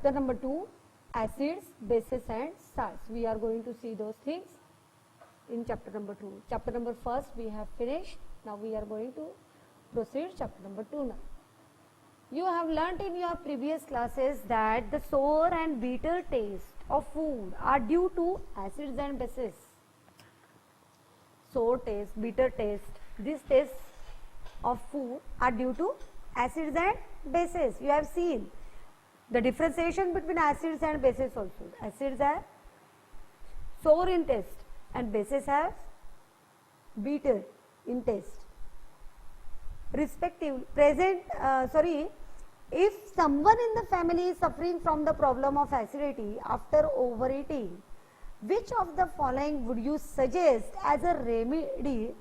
chapter number 2, acids, bases and salts. We are going to see those things in chapter number 2. Chapter number 1 we have finished. Now we are going to proceed chapter number 2 now. You have learnt in your previous classes that the sour and bitter taste of food are due to acids and bases. Sour taste, bitter taste, these tastes of food are due to acids and bases. You have seen the differentiation between acids and bases also. Acids are sour in taste and bases are bitter in taste. Respectively, if someone in the family is suffering from the problem of acidity after overeating, which of the following would you suggest as a remedy?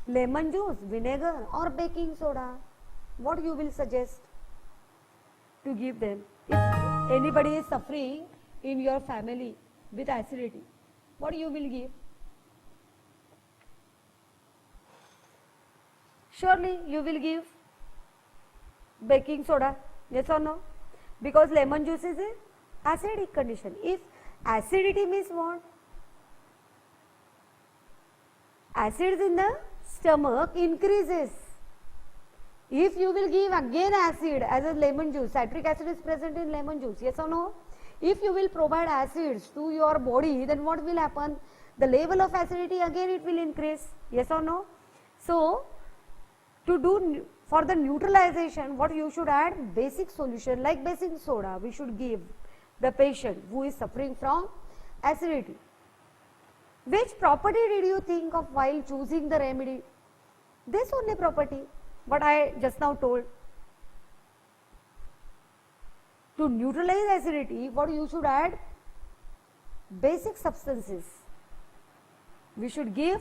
Lemon juice, vinegar or baking soda? What you will suggest to give them? If anybody is suffering in your family with acidity, what you will give? Surely you will give baking soda, yes or no? Because lemon juice is an acidic condition. If acidity means what? Acids in the stomach increases. If you will give again acid as a lemon juice, citric acid is present in lemon juice, yes or no? If you will provide acids to your body, then what will happen? The level of acidity again it will increase, yes or no? So, to do for the neutralization, what you should add? Basic solution like baking soda we should give the patient who is suffering from acidity. Which property did you think of while choosing the remedy? This only property, what I just now told. To neutralize acidity, what you should add? Basic substances. We should give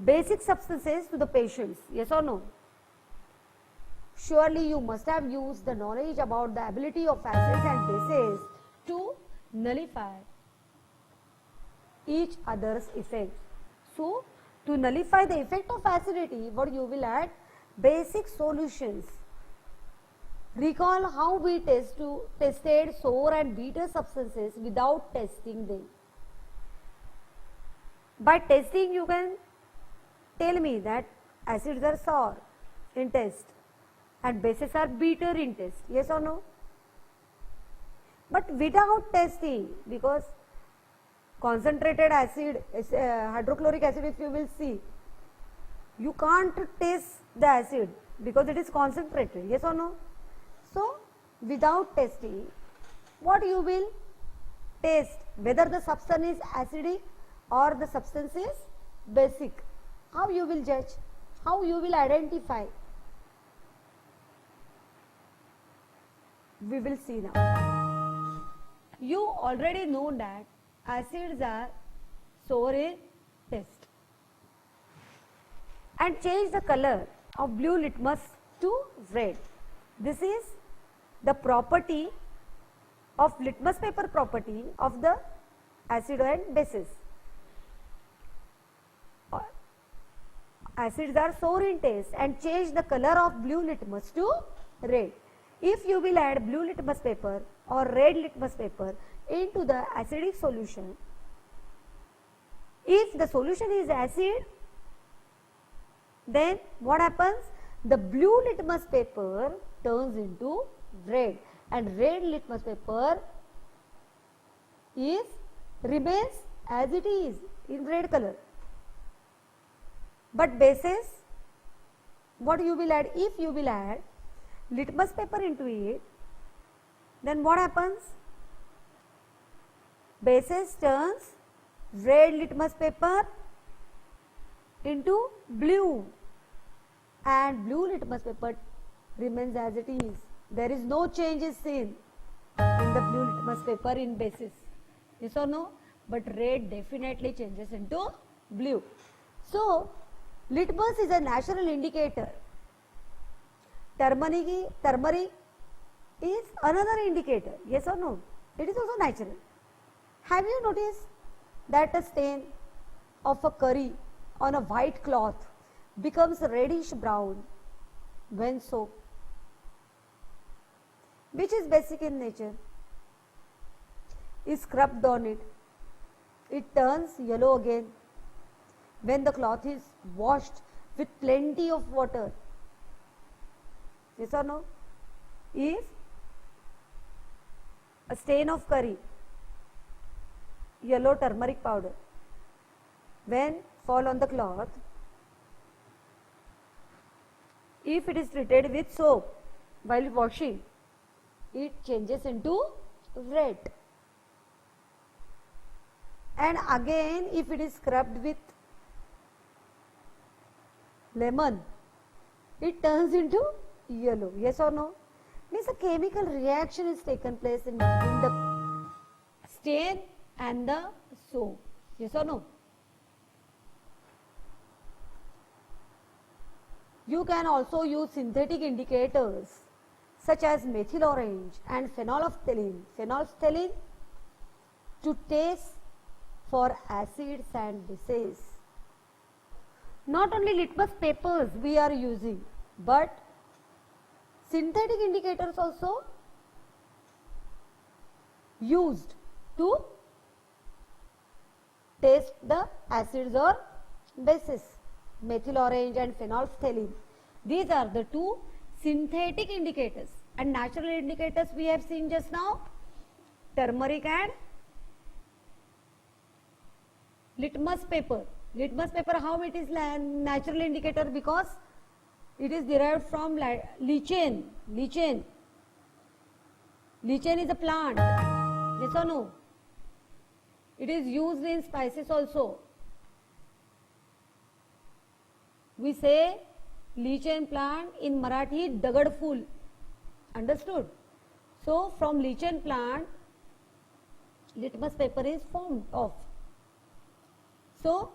basic substances to the patients, yes or no? Surely you must have used the knowledge about the ability of acids and bases to nullify each other's effect. So, to nullify the effect of acidity, what you will add? Basic solutions. Recall how we tested sour and bitter substances without testing them. By testing, you can tell me that acids are sour in taste and bases are bitter in taste, yes or no? But without testing, because concentrated acid, hydrochloric acid, if you will see, you can't taste the acid because it is concentrated, yes or no? So, without testing, what you will taste? Whether the substance is acidic or the substance is basic. How you will judge? How you will identify? We will see now. You already know that acids are sour in taste and change the color of blue litmus to red. This is the property of litmus paper property of the acid and bases. Acids are sour in taste and change the color of blue litmus to red. If you will add blue litmus paper or red litmus paper into the acidic solution, if the solution is acid, then what happens? The blue litmus paper turns into red and red litmus paper remains as it is in red color. But bases, what you will add? If you will add litmus paper into it, then what happens? Bases turns red litmus paper into blue and blue litmus paper remains as it is. There is no change is seen in the blue litmus paper in bases, yes or no? But red definitely changes into blue. So, litmus is a natural indicator. Turmeric is another indicator, yes or no? It is also natural. Have you noticed that a stain of a curry on a white cloth becomes reddish brown when soaked? Which is basic in nature? is scrubbed on it, it turns yellow again. When the cloth is washed with plenty of water, yes or no? If a stain of curry, yellow turmeric powder, when fall on the cloth, if it is treated with soap while washing, it changes into red. And again, if it is scrubbed with lemon, it turns into yellow. Yes or no? Means a chemical reaction is taken place in between the stain and the soap. Yes or no? You can also use synthetic indicators such as methyl orange and phenolphthalein. Phenolphthalein to taste for acids and bases. Not only litmus papers we are using, but synthetic indicators also used to taste the acids or bases. Methyl orange and phenolphthalein. These are the two synthetic indicators. And natural indicators we have seen just now, turmeric and litmus paper. Litmus paper, how it is natural indicator? Because it is derived from lichen. Lichen is a plant. Yes or no? It is used in spices also. We say lichen plant, in Marathi dagad fool. Understood? So from lichen plant, litmus paper is formed of. So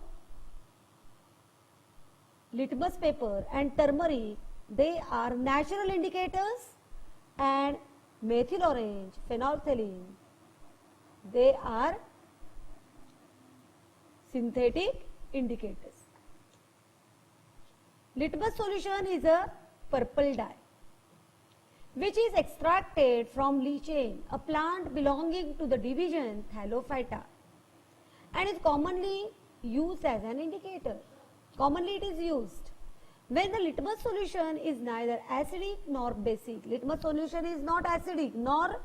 litmus paper and turmeric, they are natural indicators, and methyl orange, phenolphthalein, they are synthetic indicators. Litmus solution is a purple dye which is extracted from lichen, a plant belonging to the division Thallophyta, and is commonly used as an indicator. Commonly it is used when the litmus solution is neither acidic nor basic. Litmus solution is not acidic nor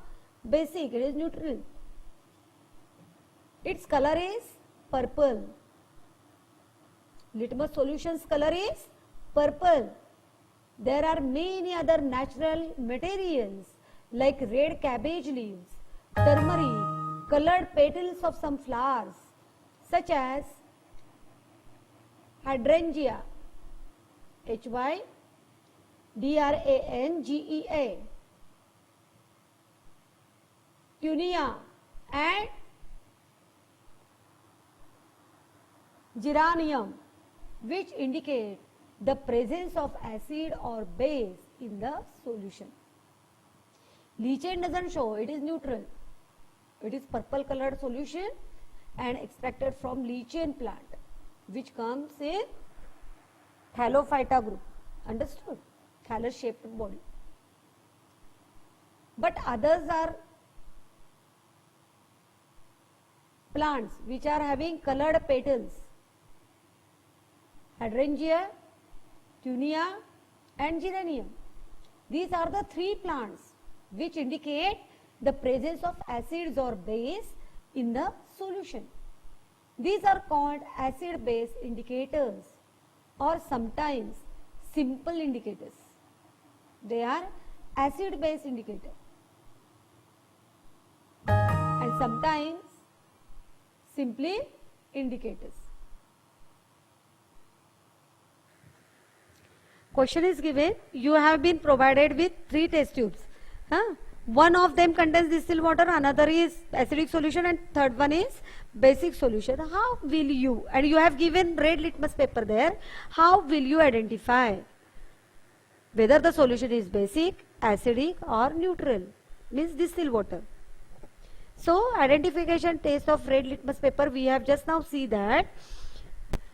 basic, it is neutral. Its color is purple. Litmus solution's color is purple. There are many other natural materials like red cabbage leaves, turmeric, colored petals of some flowers such as hydrangea, Hydrangea, tunia, and geranium, which indicate the presence of acid or base in the solution. Lichen doesn't show, it is neutral. It is purple colored solution and extracted from lichen plant, which comes in Thallophyta group. Understood? Thallus shaped body. But others are plants which are having colored petals. Hydrangea, tunia, and geranium. These are the three plants which indicate the presence of acids or base in the solution. These are called acid-base indicators or sometimes simple indicators. They are acid-base indicators and sometimes simply indicators. Question is given, you have been provided with 3 test tubes. One of them contains distilled water, another is acidic solution, and third one is basic solution. How will you, and you have given red litmus paper there, how will you identify whether the solution is basic, acidic or neutral, means distilled water? So identification test of red litmus paper, we have just now see that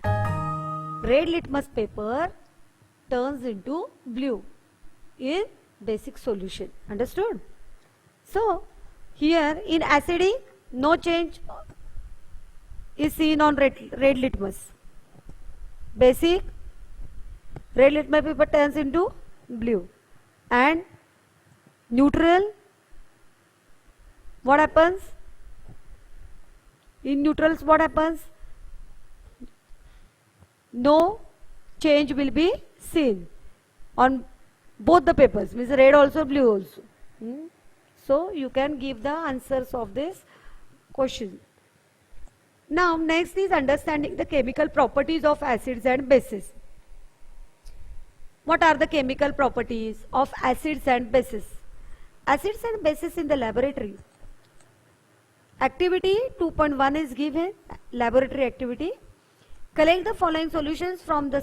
red litmus paper turns into blue in basic solution. Understood? So here in acidic, no change is seen on red litmus. Basic, red litmus paper turns into blue. And neutral, what happens? In neutrals, what happens? No change will be seen on both the papers, means red also, blue also. So you can give the answers of this question. Now next is understanding the chemical properties of acids and bases. What are the chemical properties of acids and bases? Acids and bases in the laboratory. Activity 2.1 is given, laboratory activity. Collect the following solutions from the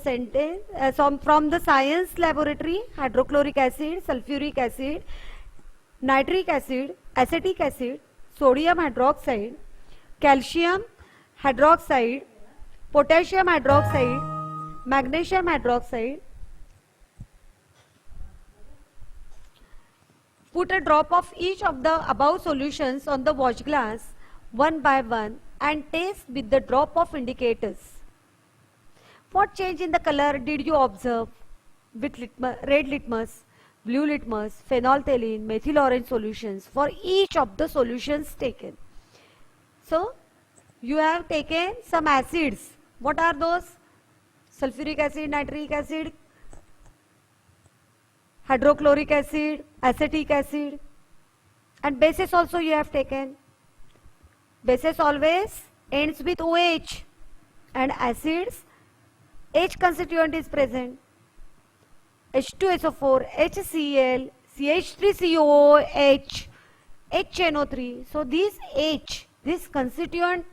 from the science laboratory: hydrochloric acid, sulfuric acid, nitric acid, acetic acid, sodium hydroxide, calcium hydroxide, potassium hydroxide, magnesium hydroxide. Put a drop of each of the above solutions on the watch glass one by one and taste with the drop of indicators. What change in the color did you observe with red litmus, blue litmus, phenolphthalein, methyl orange solutions for each of the solutions taken? So, you have taken some acids. What are those? Sulfuric acid, nitric acid, hydrochloric acid, acetic acid, and bases also you have taken. Bases always ends with OH, and acids H constituent is present. H2SO4, HCl, CH3COOH, HNO3. So this H, this constituent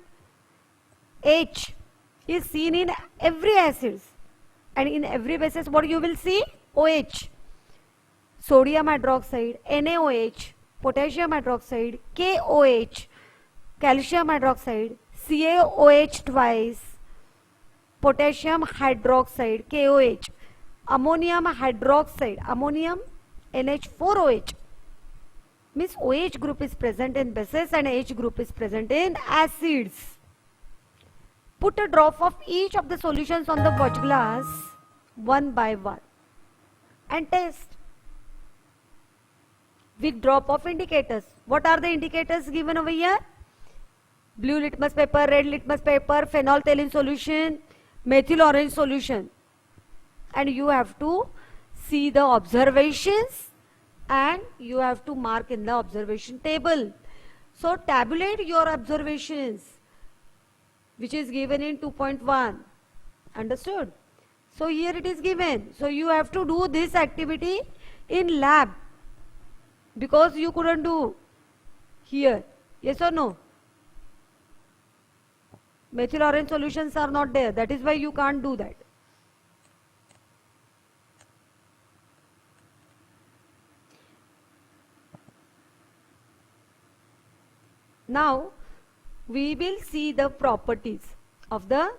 H is seen in every acids, and in every basis what you will see? OH. Sodium hydroxide, NaOH, potassium hydroxide, KOH, calcium hydroxide, CaOH twice, potassium hydroxide, KOH, ammonium hydroxide, ammonium NH4OH. Means OH group is present in bases and H group is present in acids. Put a drop of each of the solutions on the watch glass one by one and test with drop of indicators. What are the indicators given over here? Blue litmus paper, red litmus paper, phenolphthalein solution, methyl orange solution. And you have to see the observations and you have to mark in the observation table. So tabulate your observations, which is given in 2.1. Understood? So here it is given. So you have to do this activity in lab, because you couldn't do here. Yes or no? Methyl orange solutions are not there. That is why you can't do that. Now we will see the properties of the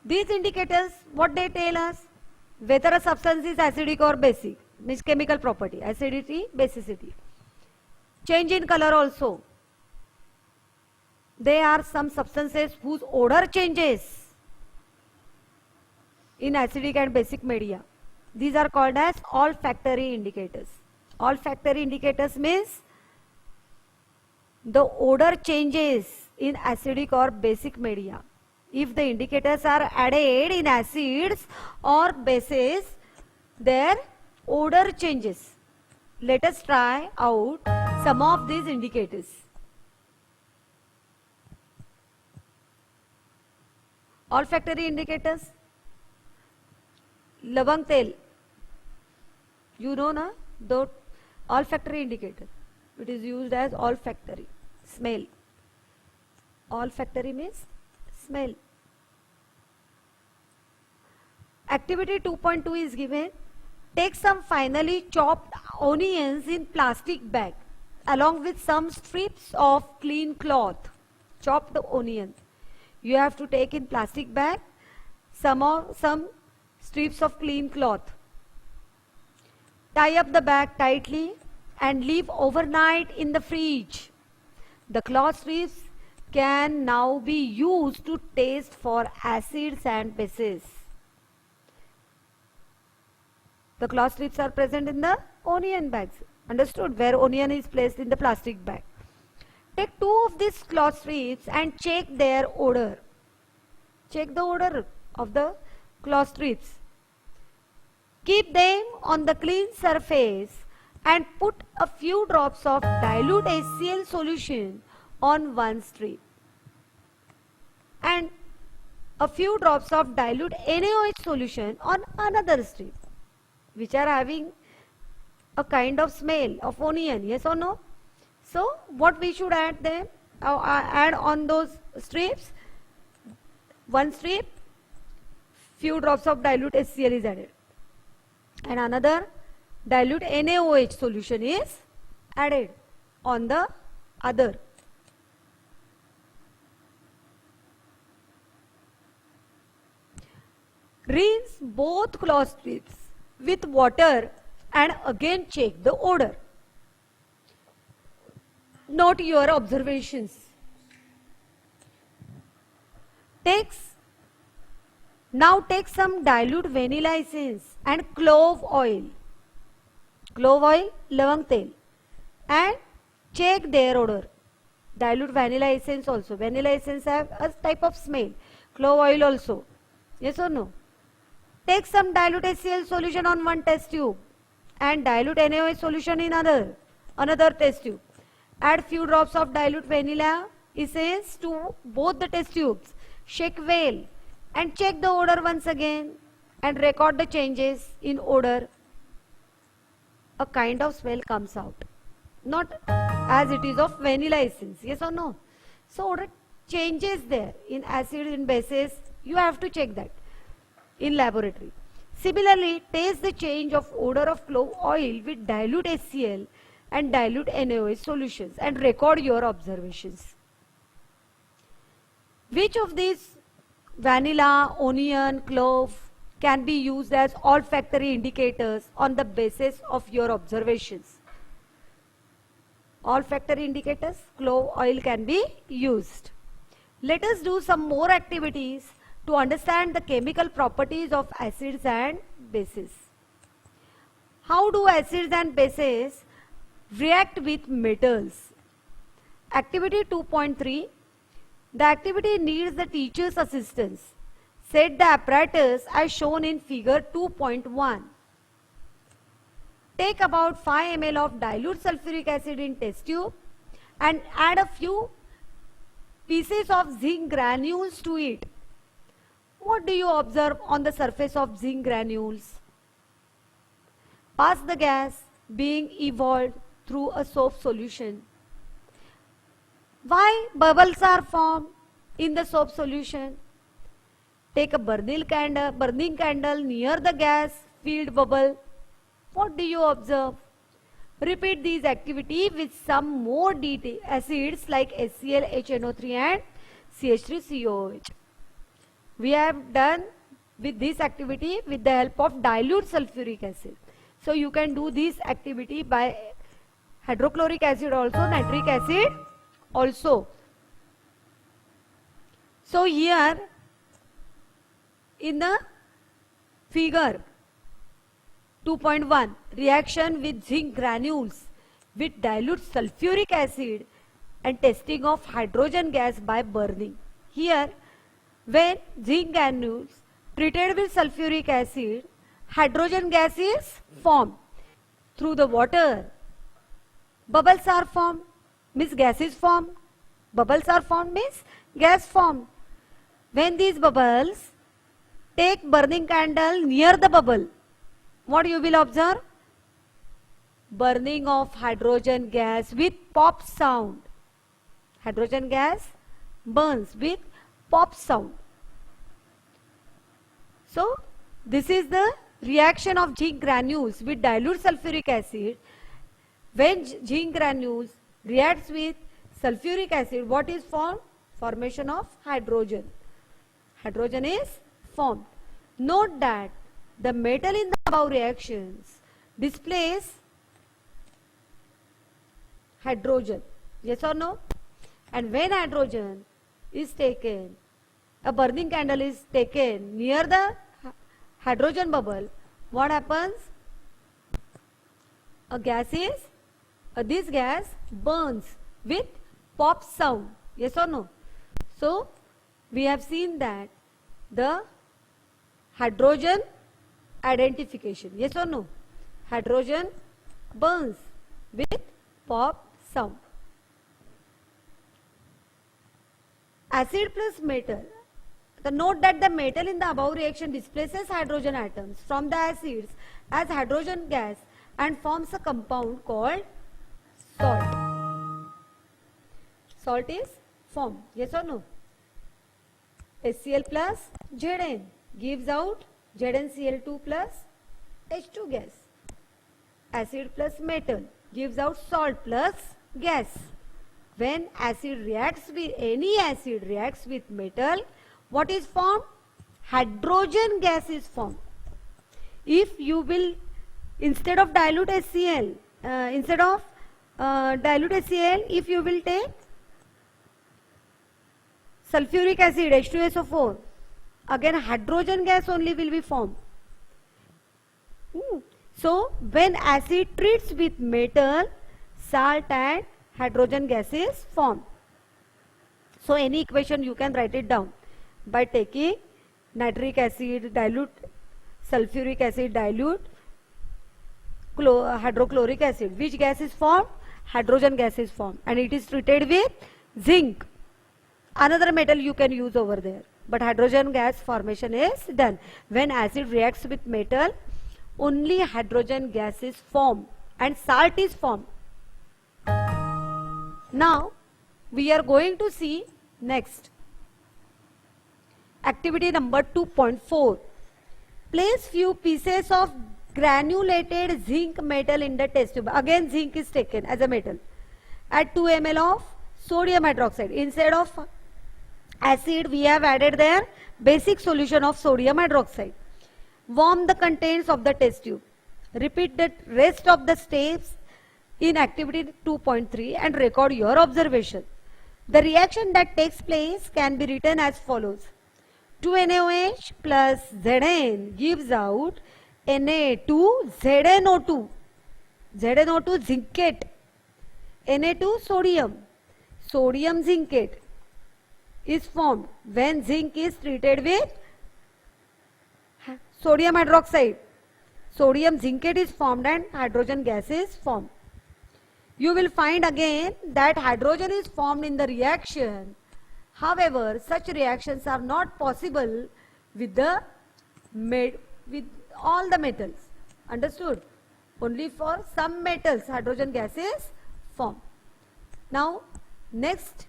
these indicators. What they tell us? Whether a substance is acidic or basic, means chemical property, acidity, basicity. Change in color also. There are some substances whose odor changes in acidic and basic media. These are called as olfactory indicators. Olfactory indicators means the odor changes in acidic or basic media. If the indicators are added in acids or bases, their odor changes. Let us try out some of these indicators. Olfactory indicators. Lavang tel. You know na, the olfactory indicator. It is used as olfactory. Smell. Olfactory means smell. Activity 2.2 is given. Take some finely chopped onions in plastic bag along with some strips of clean cloth. Chopped onion. You have to take in plastic bag some strips of clean cloth. Tie up the bag tightly and leave overnight in the fridge. The cloth strips can now be used to test for acids and bases. The cloth strips are present in the onion bags. Understood? Where onion is placed in the plastic bag. Take 2 of these cloth strips and check their odor. Check the odor of the cloth strips. Keep them on the clean surface and put a few drops of dilute HCl solution on one strip and a few drops of dilute NaOH solution on another strip, which are having a kind of smell of onion. Yes or no? So what we should add them? Add on those strips. One strip, few drops of dilute HCl is added, and another dilute NaOH solution is added on the other. Rinse both cloth strips with water and again check the odor. Note your observations. Now take some dilute vanilla essence and clove oil. Clove oil, lavang tel, and check their odor. Dilute vanilla essence also. Vanilla essence have a type of smell. Clove oil also. Yes or no? Take some dilute HCl solution on one test tube and dilute NaOH solution in another test tube. Add few drops of dilute vanilla essence to both the test tubes. Shake well and check the odor once again and record the changes in odor. A kind of smell comes out, not as it is of vanilla essence. Yes or no? So odor changes there in acid, in bases. You have to check that in laboratory. Similarly, taste the change of odor of clove oil with dilute HCl and dilute NaOH solutions and record your observations. Which of these, vanilla, onion, clove, can be used as olfactory indicators on the basis of your observations? Olfactory indicators, clove oil can be used. Let us do some more activities to understand the chemical properties of acids and bases. How do acids and bases react with metals? Activity 2.3. The activity needs the teacher's assistance. Set the apparatus as shown in figure 2.1. Take about 5 ml of dilute sulfuric acid in test tube and add a few pieces of zinc granules to it. What do you observe on the surface of zinc granules? Pass the gas being evolved through a soap solution. Why bubbles are formed in the soap solution? Take a burning candle near the gas filled bubble. What do you observe? Repeat these activity with some more detail acids like HCl, HNO3 and CH3COOH. We have done with this activity with the help of dilute sulfuric acid. So you can do this activity by hydrochloric acid also, nitric acid also. So here in the figure 2.1, reaction with zinc granules with dilute sulfuric acid and testing of hydrogen gas by burning. Here, when zinc granules treated with sulfuric acid, hydrogen gas is formed through the water. Bubbles are formed, means gas is formed. Bubbles are formed means gas formed. When these bubbles, take burning candle near the bubble. What you will observe? Burning of hydrogen gas with pop sound. Hydrogen gas burns with pop sound. So, this is the reaction of zinc granules with dilute sulfuric acid. When zinc granules reacts with sulfuric acid, what is formed? Formation of hydrogen. Hydrogen is formed. Note that the metal in the above reactions displays hydrogen. Yes or no? And when hydrogen is taken, a burning candle is taken near the hydrogen bubble, what happens? This gas burns with pop sound. Yes or no? So we have seen that the hydrogen identification. Yes or no? Hydrogen burns with pop sound. Acid plus metal. The note that the metal in the above reaction displaces hydrogen atoms from the acids as hydrogen gas and forms a compound called salt. Salt is formed. Yes or no? HCl plus Zn gives out ZnCl2 plus H2 gas. Acid plus metal gives out salt plus gas. When any acid reacts with metal, what is formed? Hydrogen gas is formed. If you will, instead of dilute HCl, if you will take sulfuric acid H2SO4, again hydrogen gas only will be formed. So when acid treats with metal, salt and hydrogen gas is formed. So any equation you can write it down by taking nitric acid dilute, sulfuric acid dilute, hydrochloric acid. Which gas is formed? Hydrogen gas is formed, and it is treated with zinc. Another metal you can use over there, but hydrogen gas formation is done. When acid reacts with metal, only hydrogen gas is formed and salt is formed. Now we are going to see next activity number 2.4. Place few pieces of granulated zinc metal in the test tube. Again zinc is taken as a metal. Add 2 ml of sodium hydroxide. Instead of acid we have added there basic solution of sodium hydroxide. Warm the contents of the test tube. Repeat the rest of the steps in activity 2.3 and record your observation. The reaction that takes place can be written as follows. 2NaOH plus Zn gives out Na2ZnO2. ZnO2 zincate. Na2 sodium. Sodium zincate is formed when zinc is treated with sodium hydroxide. Sodium zincate is formed and hydrogen gas is formed. You will find again that hydrogen is formed in the reaction. However, such reactions are not possible with all the metals. Understood? Only for some metals hydrogen gas is formed. Now next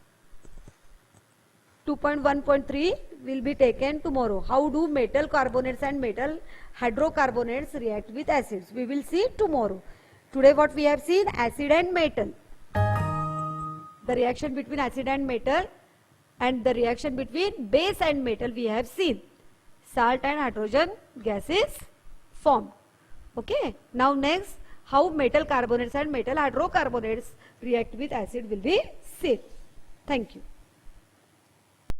2.1.3 will be taken tomorrow. How do metal carbonates and metal hydrocarbonates react with acids? We will see tomorrow. Today what we have seen, acid and metal. The reaction between acid and metal and the reaction between base and metal we have seen. Salt and hydrogen gas is formed. Okay. Now next, how metal carbonates and metal hydrocarbonates react with acid will be seen. Thank you.